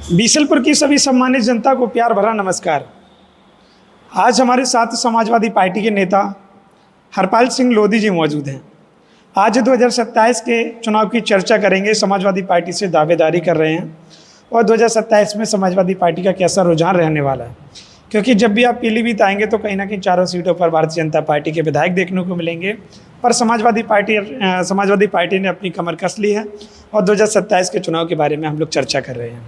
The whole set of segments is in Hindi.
बीसलपुर की सभी सम्मानित जनता को प्यार भरा नमस्कार। आज हमारे साथ समाजवादी पार्टी के नेता हरपाल सिंह लोधी जी मौजूद हैं। आज 2027 के चुनाव की चर्चा करेंगे। समाजवादी पार्टी से दावेदारी कर रहे हैं और 2027 में समाजवादी पार्टी का कैसा रुझान रहने वाला है, क्योंकि जब भी आप पीलीभीत आएंगे तो कहीं ना कहीं चारों सीटों पर भारतीय जनता पार्टी के विधायक देखने को मिलेंगे। पर समाजवादी पार्टी ने अपनी कमर कस ली है और 2027 के चुनाव के बारे में हम लोग चर्चा कर रहे हैं।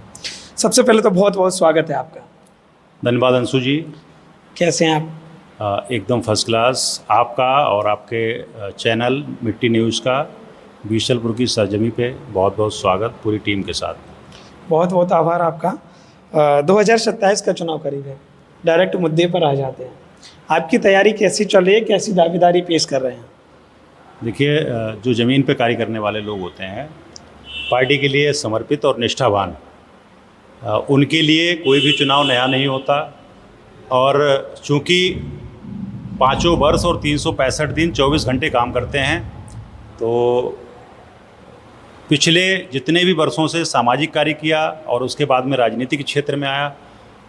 सबसे पहले तो बहुत बहुत स्वागत है आपका। धन्यवाद अंशु जी। कैसे हैं आप? एकदम फर्स्ट क्लास। आपका और आपके चैनल मिट्टी न्यूज़ का बीसलपुर की सरजमी पे बहुत बहुत स्वागत पूरी टीम के साथ। बहुत बहुत आभार आपका। 2027 का चुनाव करीब है, डायरेक्ट मुद्दे पर आ जाते हैं। आपकी तैयारी कैसी चल रही है, कैसी दावेदारी पेश कर रहे हैं? देखिए, जो ज़मीन पे कार्य करने वाले लोग होते हैं, पार्टी के लिए समर्पित और निष्ठावान, उनके लिए कोई भी चुनाव नया नहीं होता। और चूँकि 5 वर्ष और 365 दिन 24 घंटे काम करते हैं, तो पिछले जितने भी वर्षों से सामाजिक कार्य किया और उसके बाद में राजनीतिक क्षेत्र में आया,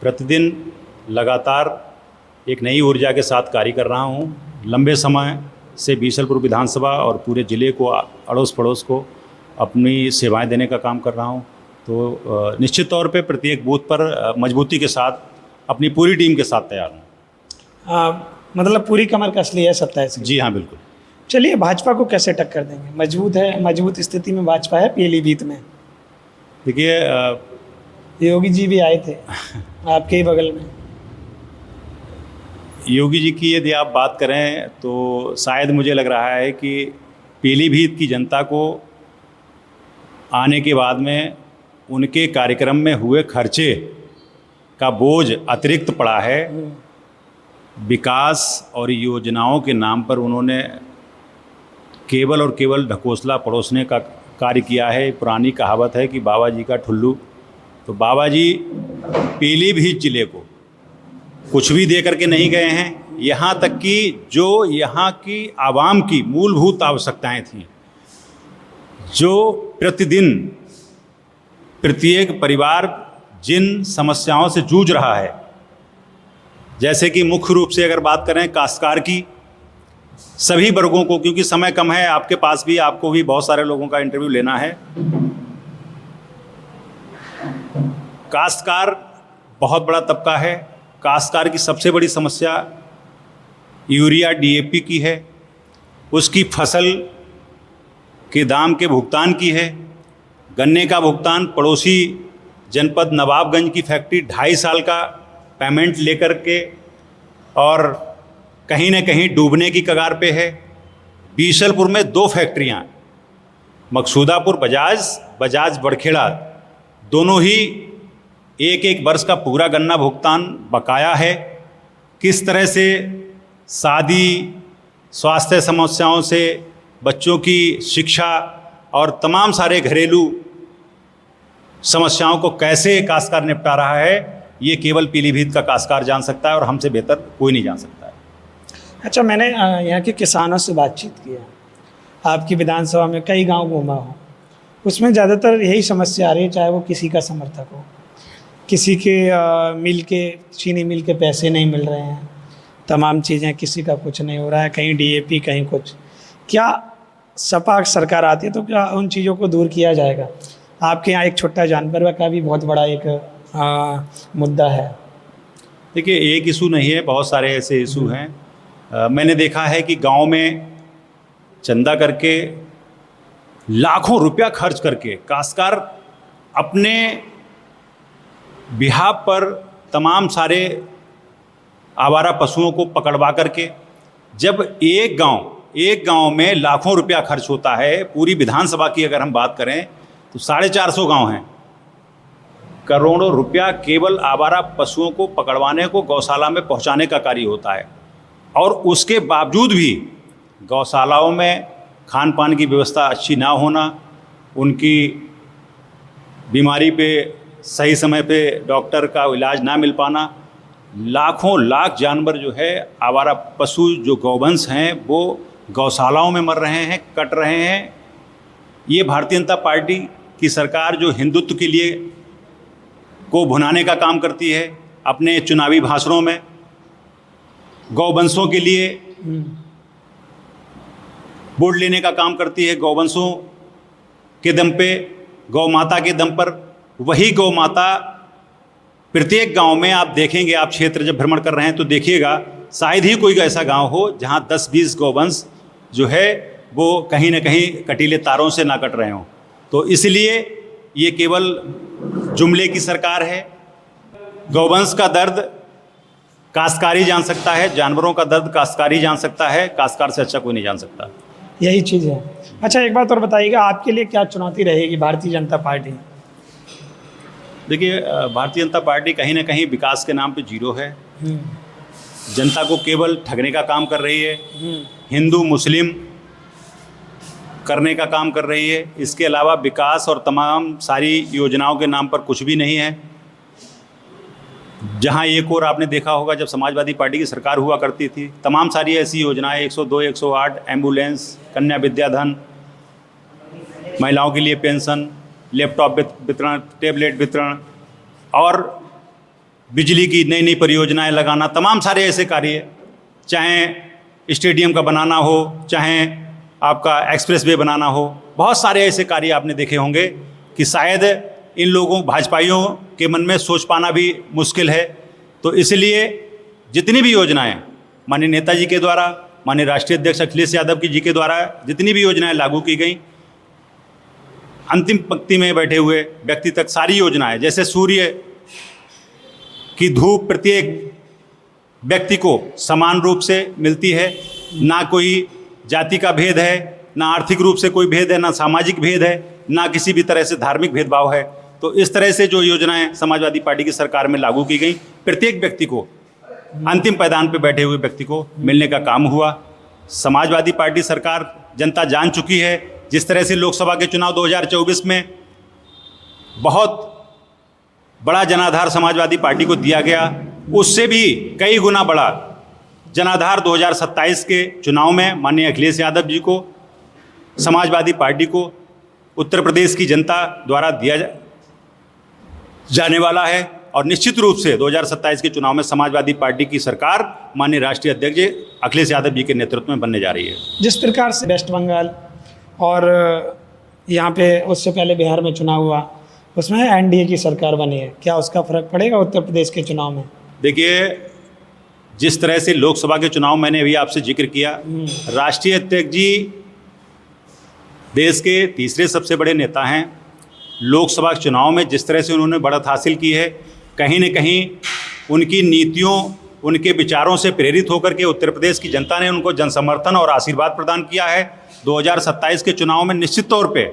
प्रतिदिन लगातार एक नई ऊर्जा के साथ कार्य कर रहा हूँ। लंबे समय से बीसलपुर विधानसभा और पूरे ज़िले को, अड़ोस पड़ोस को अपनी सेवाएं देने का काम कर रहा हूँ। तो निश्चित तौर पे प्रत्येक बूथ पर मजबूती के साथ अपनी पूरी टीम के साथ तैयार हूँ। मतलब पूरी कमर कस ली है 27? जी हाँ, बिल्कुल। चलिए, भाजपा को कैसे टक्कर देंगे? मजबूत स्थिति में भाजपा है पीलीभीत में। देखिए, योगी जी भी आए थे आपके ही बगल में। योगी जी की यदि आप बात करें तो शायद मुझे लग रहा है कि पीलीभीत की जनता को आने के बाद में उनके कार्यक्रम में हुए खर्चे का बोझ अतिरिक्त पड़ा है। विकास और योजनाओं के नाम पर उन्होंने केवल और केवल ढकोसला परोसने का कार्य किया है। पुरानी कहावत है कि बाबा जी का ठुल्लू। तो बाबा जी पीलीभीत जिले को कुछ भी दे करके नहीं गए हैं। यहाँ तक कि जो यहाँ की आवाम की मूलभूत आवश्यकताएं थीं, जो प्रतिदिन प्रत्येक परिवार जिन समस्याओं से जूझ रहा है, जैसे कि मुख्य रूप से अगर बात करें काश्तकार की, सभी वर्गों को, क्योंकि समय कम है, आपके पास भी, आपको भी बहुत सारे लोगों का इंटरव्यू लेना है। काश्तकार बहुत बड़ा तबका है। काश्तकार की सबसे बड़ी समस्या यूरिया डीएपी की है, उसकी फसल के दाम के भुगतान की है। गन्ने का भुगतान पड़ोसी जनपद नवाबगंज की फैक्ट्री 2.5 साल का पेमेंट लेकर के और कहीं न कहीं डूबने की कगार पे है। बीसलपुर में 2 फैक्ट्रियां, मकसूदापुर बजाज बड़खेड़ा, दोनों ही एक वर्ष का पूरा गन्ना भुगतान बकाया है। किस तरह से शादी, स्वास्थ्य समस्याओं से, बच्चों की शिक्षा और तमाम सारे घरेलू समस्याओं को कैसे काश्तकार निपटा रहा है, ये केवल पीलीभीत का काश्तकार जान सकता है और हमसे बेहतर कोई नहीं जान सकता है। अच्छा, मैंने यहाँ के किसानों से बातचीत की है। आपकी विधानसभा में कई गांव घूमा हूँ, उसमें ज़्यादातर यही समस्या आ रही है, चाहे वो किसी का समर्थक हो, किसी के चीनी मिल के पैसे नहीं मिल रहे हैं, तमाम चीज़ें, किसी का कुछ नहीं हो रहा है, कहीं डीएपी, कहीं कुछ। क्या सपा सरकार आती है तो क्या उन चीज़ों को दूर किया जाएगा? आपके यहाँ एक छोटा जानवर का भी बहुत बड़ा एक मुद्दा है। देखिए, एक इशू नहीं है, बहुत सारे ऐसे इशू हैं। मैंने देखा है कि गांव में चंदा करके, लाखों रुपया खर्च करके काश्तकार अपने बिहाफ पर तमाम सारे आवारा पशुओं को पकड़वा करके, जब एक गांव में लाखों रुपया खर्च होता है, पूरी विधानसभा की अगर हम बात करें तो 450 गांव हैं, करोड़ों रुपया केवल आवारा पशुओं को पकड़वाने को, गौशाला में पहुंचाने का कार्य होता है। और उसके बावजूद भी गौशालाओं में खान पान की व्यवस्था अच्छी ना होना, उनकी बीमारी पे सही समय पे डॉक्टर का इलाज ना मिल पाना, लाखों लाख जानवर जो है, आवारा पशु जो गौवंश हैं, वो गौशालाओं में मर रहे हैं, कट रहे हैं। ये भारतीय जनता पार्टी की सरकार जो हिंदुत्व के लिए को भुनाने का काम करती है अपने चुनावी भाषणों में। गौवंशों के लिए वोट लेने का काम करती है, गौवंशों के दम पे, गौ माता के दम पर। वही गौ माता प्रत्येक गांव में आप देखेंगे, आप क्षेत्र जब भ्रमण कर रहे हैं तो देखिएगा, शायद ही कोई ऐसा गांव हो जहां 10-20 गौवंश जो है वो कहीं ना कहीं कटीले तारों से ना कट रहे हों। तो इसलिए ये केवल जुमले की सरकार है। गौवंश का दर्द काश्तकारी जान सकता है, जानवरों का दर्द काश्तकारी जान सकता है, काश्तकार से अच्छा कोई नहीं जान सकता। यही चीज़ है। अच्छा, एक बात और बताइएगा, आपके लिए क्या चुनौती रहेगी भारतीय जनता पार्टी? देखिए, भारतीय जनता पार्टी कहीं ना कहीं विकास के नाम पे जीरो है। जनता को केवल ठगने का काम कर रही है, हिंदू मुस्लिम करने का काम कर रही है। इसके अलावा विकास और तमाम सारी योजनाओं के नाम पर कुछ भी नहीं है। जहां एक और आपने देखा होगा, जब समाजवादी पार्टी की सरकार हुआ करती थी, तमाम सारी ऐसी योजनाएं 102, 108, एम्बुलेंस, कन्या विद्याधन, महिलाओं के लिए पेंशन, लैपटॉप वितरण, टैबलेट वितरण और बिजली की नई नई परियोजनाएं लगाना, तमाम सारे ऐसे कार्य, चाहे स्टेडियम का बनाना हो, चाहे आपका एक्सप्रेस वे बनाना हो, बहुत सारे ऐसे कार्य आपने देखे होंगे कि शायद इन लोगों भाजपाइयों के मन में सोच पाना भी मुश्किल है। तो इसलिए जितनी भी योजनाएं माननीय नेताजी के द्वारा, माननीय राष्ट्रीय अध्यक्ष अखिलेश यादव जी के द्वारा जितनी भी योजनाएं लागू की गई, अंतिम पंक्ति में बैठे हुए व्यक्ति तक सारी योजनाएं, जैसे सूर्य की धूप प्रत्येक व्यक्ति को समान रूप से मिलती है, ना कोई जाति का भेद है, ना आर्थिक रूप से कोई भेद है, ना सामाजिक भेद है, ना किसी भी तरह से धार्मिक भेदभाव है। तो इस तरह से जो योजनाएं समाजवादी पार्टी की सरकार में लागू की गई, प्रत्येक व्यक्ति को, अंतिम पायदान पर बैठे हुए व्यक्ति को मिलने का काम हुआ। समाजवादी पार्टी सरकार, जनता जान चुकी है, जिस तरह से लोकसभा के चुनाव 2024 में बहुत बड़ा जनाधार समाजवादी पार्टी को दिया गया, उससे भी कई गुना बड़ा जनाधार 2027 के चुनाव में माननीय अखिलेश यादव जी को, समाजवादी पार्टी को, उत्तर प्रदेश की जनता द्वारा दिया जाने वाला है। और निश्चित रूप से 2027 के चुनाव में समाजवादी पार्टी की सरकार माननीय राष्ट्रीय अध्यक्ष अखिलेश यादव जी के नेतृत्व में बनने जा रही है। जिस प्रकार से वेस्ट बंगाल और यहाँ पे उससे पहले बिहार में चुनाव हुआ, उसमें एनडीए की सरकार बनी है, क्या उसका फर्क पड़ेगा उत्तर प्रदेश के चुनाव में? देखिए, जिस तरह से लोकसभा के चुनाव मैंने अभी आपसे जिक्र किया, राष्ट्रीय अध्यक्ष जी देश के तीसरे सबसे बड़े नेता हैं। लोकसभा के चुनाव में जिस तरह से उन्होंने बढ़त हासिल की है, कहीं न कहीं उनकी नीतियों, उनके विचारों से प्रेरित होकर के उत्तर प्रदेश की जनता ने उनको जनसमर्थन और आशीर्वाद प्रदान किया है। 2027 के चुनाव में निश्चित तौर पे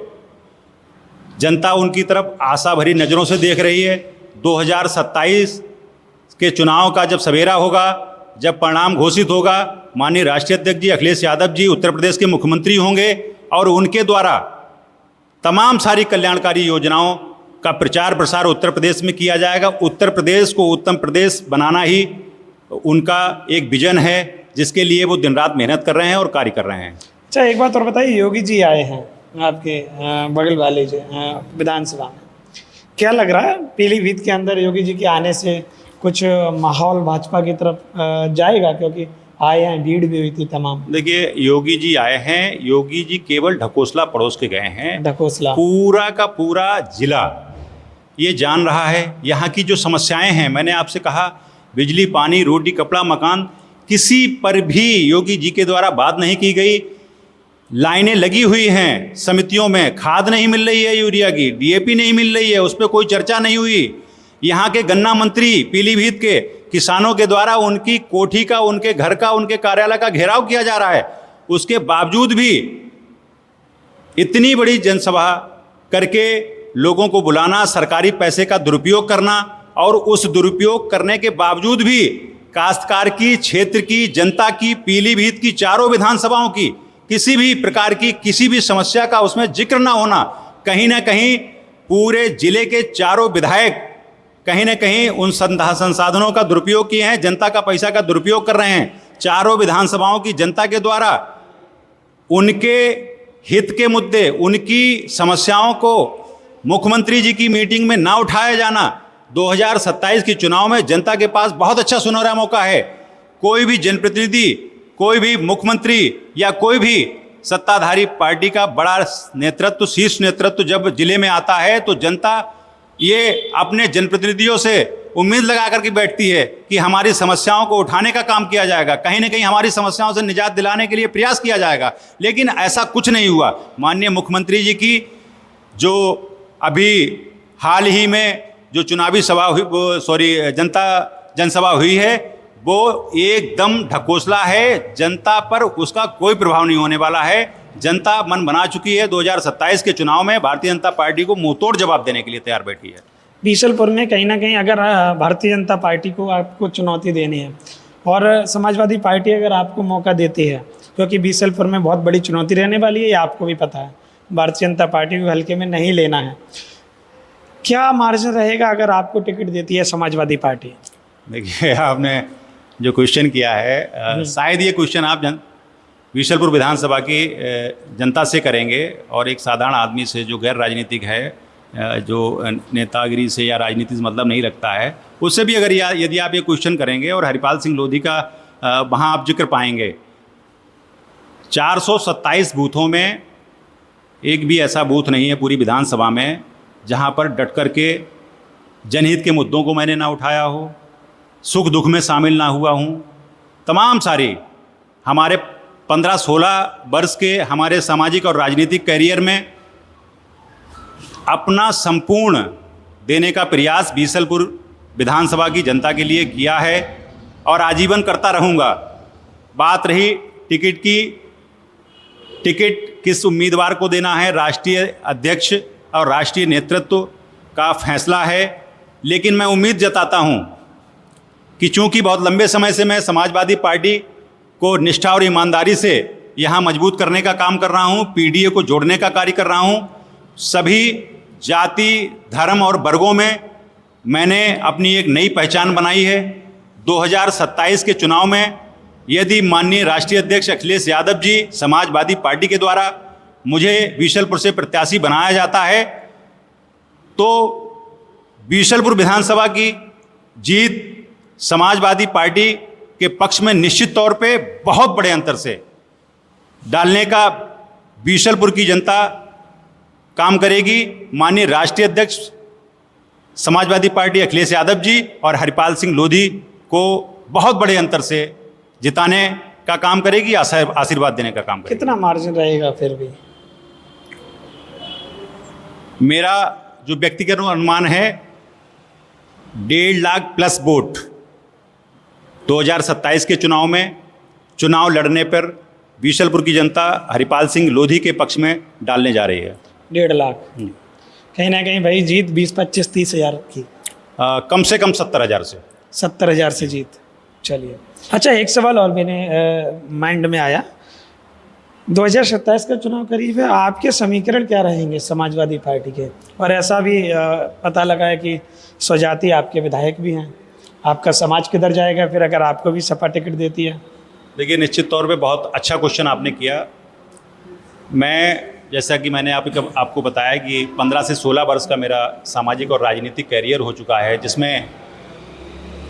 जनता उनकी तरफ आशा भरी नज़रों से देख रही है। 2027 के चुनाव का जब सवेरा होगा, जब परिणाम घोषित होगा, माननीय राष्ट्रीय अध्यक्ष जी अखिलेश यादव जी उत्तर प्रदेश के मुख्यमंत्री होंगे और उनके द्वारा तमाम सारी कल्याणकारी योजनाओं का प्रचार प्रसार उत्तर प्रदेश में किया जाएगा। उत्तर प्रदेश को उत्तम प्रदेश बनाना ही उनका एक विजन है, जिसके लिए वो दिन रात मेहनत कर रहे हैं और कार्य कर रहे हैं। अच्छा, एक बात और बताइए, योगी जी आए हैं आपके बगल वाले जो विधानसभा में, क्या लग रहा है पीलीभीत के अंदर योगी जी के आने से कुछ माहौल भाजपा की तरफ जाएगा? क्योंकि आए हैं, भीड़ भी हुई थी तमाम। देखिए, योगी जी आए हैं, योगी जी केवल ढकोसला पड़ोस के गए हैं। ढकोसला पूरा का पूरा जिला ये जान रहा है यहाँ की जो समस्याएं हैं। मैंने आपसे कहा, बिजली, पानी, रोटी, कपड़ा, मकान, किसी पर भी योगी जी के द्वारा बात नहीं की गई। लाइनें लगी हुई हैं समितियों में, खाद नहीं मिल रही है, यूरिया की डीएपी नहीं मिल रही है, उस पर कोई चर्चा नहीं हुई। यहाँ के गन्ना मंत्री पीलीभीत के किसानों के द्वारा उनकी कोठी का, उनके घर का, उनके कार्यालय का घेराव किया जा रहा है। उसके बावजूद भी इतनी बड़ी जनसभा करके लोगों को बुलाना, सरकारी पैसे का दुरुपयोग करना, और उस दुरुपयोग करने के बावजूद भी काश्तकार की, क्षेत्र की, जनता की, पीलीभीत की चारों विधानसभाओं की किसी भी प्रकार की किसी भी समस्या का उसमें जिक्र ना होना, कहीं ना कहीं पूरे जिले के चारों विधायक कहीं ना कहीं उन संसाधनों का दुरुपयोग किए हैं, जनता का पैसा का दुरुपयोग कर रहे हैं। चारों विधानसभाओं की जनता के द्वारा उनके हित के मुद्दे, उनकी समस्याओं को मुख्यमंत्री जी की मीटिंग में ना उठाया जाना, 2027 के चुनाव में जनता के पास बहुत अच्छा सुनहरा मौका है। कोई भी जनप्रतिनिधि, कोई भी मुख्यमंत्री या कोई भी सत्ताधारी पार्टी का बड़ा नेतृत्व, शीर्ष नेतृत्व जब जिले में आता है तो जनता ये अपने जनप्रतिनिधियों से उम्मीद लगा करके बैठती है कि हमारी समस्याओं को उठाने का काम किया जाएगा, कहीं ना कहीं हमारी समस्याओं से निजात दिलाने के लिए प्रयास किया जाएगा। लेकिन ऐसा कुछ नहीं हुआ। माननीय मुख्यमंत्री जी की जो अभी हाल ही में जो चुनावी सभा हुई, जनसभा हुई है, वो एकदम ढकोसला है। जनता पर उसका कोई प्रभाव नहीं होने वाला है। जनता मन बना चुकी है। 2027 के चुनाव में भारतीय जनता पार्टी को मुंहतोड़ जवाब देने के लिए तैयार बैठी है। बीसलपुर में कहीं ना कहीं अगर भारतीय जनता पार्टी को आपको चुनौती देनी है और समाजवादी पार्टी अगर आपको मौका देती है, क्योंकि बीसलपुर में बहुत बड़ी चुनौती रहने वाली है, ये आपको भी पता है, भारतीय जनता पार्टी को हल्के में नहीं लेना है, क्या मार्जिन रहेगा अगर आपको टिकट देती है समाजवादी पार्टी? देखिए, आपने जो क्वेश्चन किया है, शायद ये क्वेश्चन आप बीसलपुर विधानसभा की जनता से करेंगे और एक साधारण आदमी से जो गैर राजनीतिक है, जो नेतागिरी से या राजनीति से मतलब नहीं रखता है, उससे भी अगर यदि आप ये क्वेश्चन करेंगे और हरिपाल सिंह लोधी का वहाँ आप जिक्र पाएंगे। 427 बूथों में एक भी ऐसा बूथ नहीं है पूरी विधानसभा में जहाँ पर डट कर के जनहित के मुद्दों को मैंने ना उठाया हो, सुख दुख में शामिल ना हुआ हूँ। तमाम सारी हमारे 15-16 वर्ष के हमारे सामाजिक और राजनीतिक करियर में अपना संपूर्ण देने का प्रयास बीसलपुर विधानसभा की जनता के लिए किया है और आजीवन करता रहूँगा। बात रही टिकट की, टिकट किस उम्मीदवार को देना है, राष्ट्रीय अध्यक्ष और राष्ट्रीय नेतृत्व का फैसला है। लेकिन मैं उम्मीद जताता हूँ कि चूँकि बहुत लंबे समय से मैं समाजवादी पार्टी को निष्ठा और ईमानदारी से यहाँ मजबूत करने का काम कर रहा हूँ, पीडीए को जोड़ने का कार्य कर रहा हूँ, सभी जाति, धर्म और वर्गों में मैंने अपनी एक नई पहचान बनाई है। 2027 के चुनाव में यदि माननीय राष्ट्रीय अध्यक्ष अखिलेश यादव जी समाजवादी पार्टी के द्वारा मुझे बीसलपुर से प्रत्याशी बनाया जाता है तो बीसलपुर विधानसभा की जीत समाजवादी पार्टी के पक्ष में निश्चित तौर पे बहुत बड़े अंतर से डालने का बीसलपुर की जनता काम करेगी। माननीय राष्ट्रीय अध्यक्ष समाजवादी पार्टी अखिलेश यादव जी और हरिपाल सिंह लोधी को बहुत बड़े अंतर से जिताने का काम करेगी, आशीर्वाद देने का काम करेगी। कितना मार्जिन रहेगा फिर भी? मेरा जो व्यक्तिगत अनुमान है 1.5 लाख प्लस वोट 2027 के चुनाव में चुनाव लड़ने पर बीसलपुर की जनता हरिपाल सिंह लोधी के पक्ष में डालने जा रही है। 1.5 लाख कहीं ना कहीं भाई जीत 20-25-30 हज़ार की, कम से कम 70,000 से 70,000 से जीत। चलिए, अच्छा एक सवाल और मेरे माइंड में आया। 2027 का चुनाव करीब है, आपके समीकरण क्या रहेंगे समाजवादी पार्टी के? और ऐसा भी पता लगा है कि स्वजाति आपके विधायक भी हैं, आपका समाज किधर जाएगा फिर अगर आपको भी सपा टिकट देती है? देखिए, निश्चित तौर पे बहुत अच्छा क्वेश्चन आपने किया। मैं जैसा कि मैंने आपको बताया कि 15 से 16 वर्ष का मेरा सामाजिक और राजनीतिक कैरियर हो चुका है, जिसमें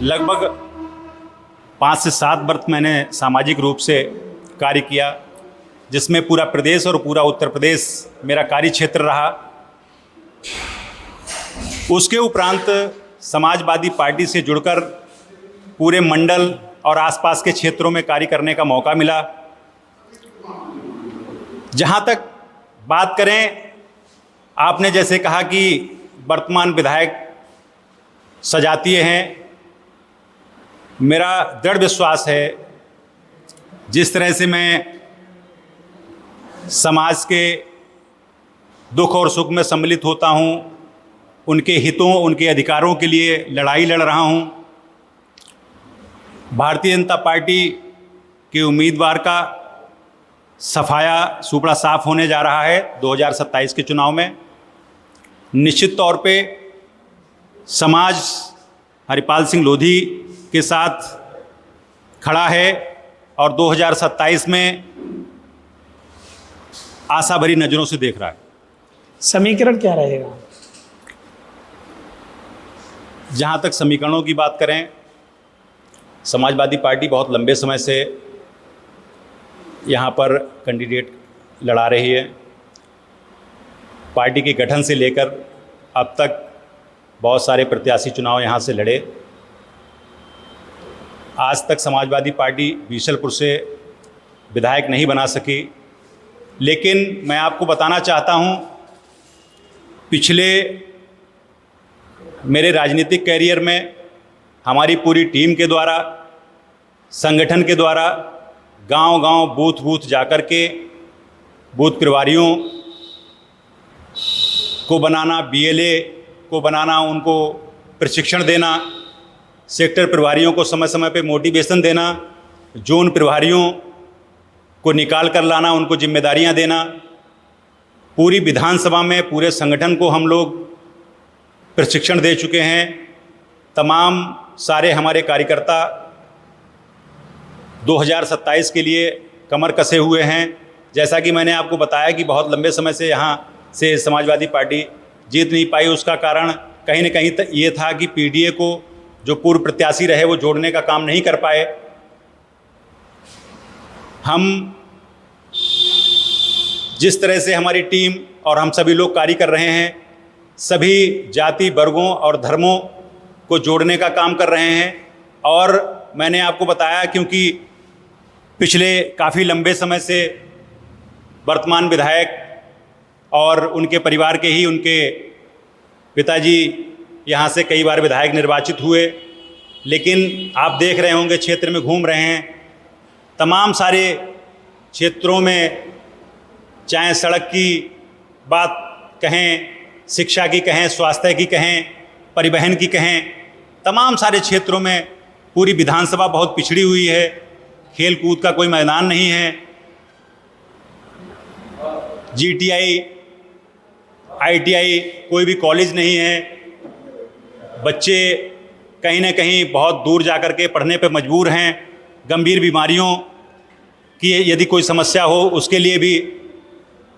लगभग 5 से 7 वर्ष मैंने सामाजिक रूप से कार्य किया, जिसमें पूरा प्रदेश और पूरा उत्तर प्रदेश मेरा कार्य क्षेत्र रहा। उसके उपरांत समाजवादी पार्टी से जुड़कर पूरे मंडल और आसपास के क्षेत्रों में कार्य करने का मौका मिला। जहाँ तक बात करें, आपने जैसे कहा कि वर्तमान विधायक सजातीय हैं, मेरा दृढ़ विश्वास है जिस तरह से मैं समाज के दुख और सुख में सम्मिलित होता हूँ, उनके हितों, उनके अधिकारों के लिए लड़ाई लड़ रहा हूँ। भारतीय जनता पार्टी के उम्मीदवार का सफाया सुपड़ा साफ होने जा रहा है 2027 के चुनाव में। निश्चित तौर पे समाज हरिपाल सिंह लोधी के साथ खड़ा है और 2027 में आशा भरी नज़रों से देख रहा है। समीकरण क्या रहेगा? जहाँ तक समीकरणों की बात करें, समाजवादी पार्टी बहुत लंबे समय से यहाँ पर कैंडिडेट लड़ा रही है। पार्टी के गठन से लेकर अब तक बहुत सारे प्रत्याशी चुनाव यहाँ से लड़े। आज तक समाजवादी पार्टी बीसलपुर से विधायक नहीं बना सकी, लेकिन मैं आपको बताना चाहता हूँ, पिछले मेरे राजनीतिक कैरियर में हमारी पूरी टीम के द्वारा, संगठन के द्वारा गांव-गांव, बूथ-बूथ जाकर के बूथ प्रभारियों को बनाना, बीएलए को बनाना, उनको प्रशिक्षण देना, सेक्टर प्रभारियों को समय समय पे मोटिवेशन देना, जोन प्रभारियों को निकाल कर लाना, उनको जिम्मेदारियां देना। पूरी विधानसभा में पूरे संगठन को हम लोग प्रशिक्षण दे चुके हैं। तमाम सारे हमारे कार्यकर्ता 2027 के लिए कमर कसे हुए हैं। जैसा कि मैंने आपको बताया कि बहुत लंबे समय से यहाँ से समाजवादी पार्टी जीत नहीं पाई। उसका कारण कहीं न कहीं ये था कि पीडीए को जो पूर्व प्रत्याशी रहे वो जोड़ने का काम नहीं कर पाए। हम जिस तरह से हमारी टीम और हम सभी लोग कार्य कर रहे हैं, सभी जाति वर्गों और धर्मों को जोड़ने का काम कर रहे हैं। और मैंने आपको बताया, क्योंकि पिछले काफ़ी लंबे समय से वर्तमान विधायक और उनके परिवार के ही उनके पिताजी यहाँ से कई बार विधायक निर्वाचित हुए, लेकिन आप देख रहे होंगे क्षेत्र में घूम रहे हैं, तमाम सारे क्षेत्रों में, चाहे सड़क की बात कहें, शिक्षा की कहें, स्वास्थ्य की कहें, परिवहन की कहें, तमाम सारे क्षेत्रों में पूरी विधानसभा बहुत पिछड़ी हुई है। खेल कूद का कोई मैदान नहीं है। जीटीआई, आईटीआई कोई भी कॉलेज नहीं है। बच्चे कहीं ना कहीं बहुत दूर जाकर के पढ़ने पे मजबूर हैं। गंभीर बीमारियों की यदि कोई समस्या हो, उसके लिए भी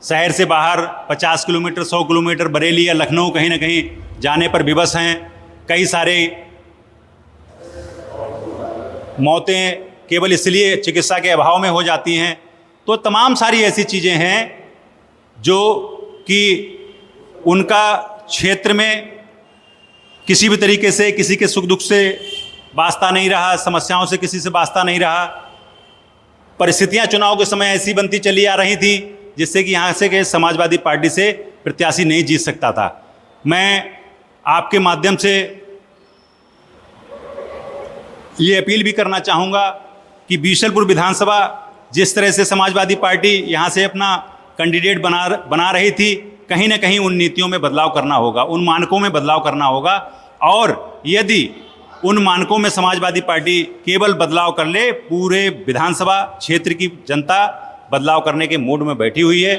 शहर से बाहर 50 किलोमीटर, 100 किलोमीटर बरेली या लखनऊ कहीं ना कहीं जाने पर विवश हैं। कई सारे मौतें केवल इसलिए चिकित्सा के अभाव में हो जाती हैं। तो तमाम सारी ऐसी चीज़ें हैं जो कि उनका क्षेत्र में किसी भी तरीके से किसी के सुख दुख से वास्ता नहीं रहा, समस्याओं से किसी से वास्ता नहीं रहा। परिस्थितियां चुनाव के समय ऐसी बनती चली आ रही थी जिससे कि यहाँ से के समाजवादी पार्टी से प्रत्याशी नहीं जीत सकता था। मैं आपके माध्यम से ये अपील भी करना चाहूँगा कि बीसलपुर विधानसभा जिस तरह से समाजवादी पार्टी यहाँ से अपना कैंडिडेट बना रही थी, कहीं ना कहीं उन नीतियों में बदलाव करना होगा, उन मानकों में बदलाव करना होगा। और यदि उन मानकों में समाजवादी पार्टी केवल बदलाव कर ले, पूरे विधानसभा क्षेत्र की जनता बदलाव करने के मूड में बैठी हुई है।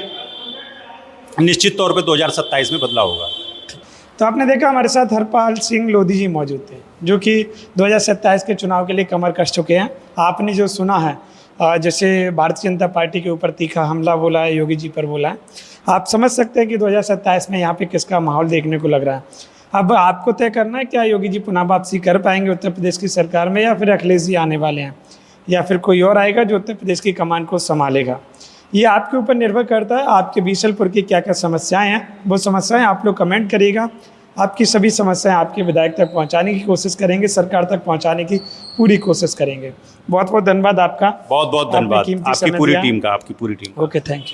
निश्चित तौर पे 2027 में बदलाव होगा। तो आपने देखा हमारे साथ हरपाल सिंह लोधी जी मौजूद थे, जो कि 2027 के चुनाव के लिए कमर कस चुके हैं। आपने जो सुना है, जैसे भारतीय जनता पार्टी के ऊपर तीखा हमला बोला है, योगी जी पर बोला है, आप समझ सकते हैं कि 2027 में यहाँ पे किसका माहौल देखने को लग रहा है। अब आपको तय करना है, क्या योगी जी पुनः वापसी कर पाएंगे उत्तर प्रदेश की सरकार में, या फिर अखिलेश जी आने वाले हैं, या फिर कोई और आएगा जो उत्तर प्रदेश की कमान को संभालेगा। ये आपके ऊपर निर्भर करता है। आपके बीसलपुर की क्या क्या समस्याएं हैं, वो समस्याएं आप लोग कमेंट करिएगा। आपकी सभी समस्याएं आपके विधायक तक पहुंचाने की कोशिश करेंगे, सरकार तक पहुंचाने की पूरी कोशिश करेंगे। बहुत बहुत धन्यवाद आपका। बहुत बहुत धन्यवाद आपकी पूरी टीम का, आपकी पूरी टीम। Okay, thank you.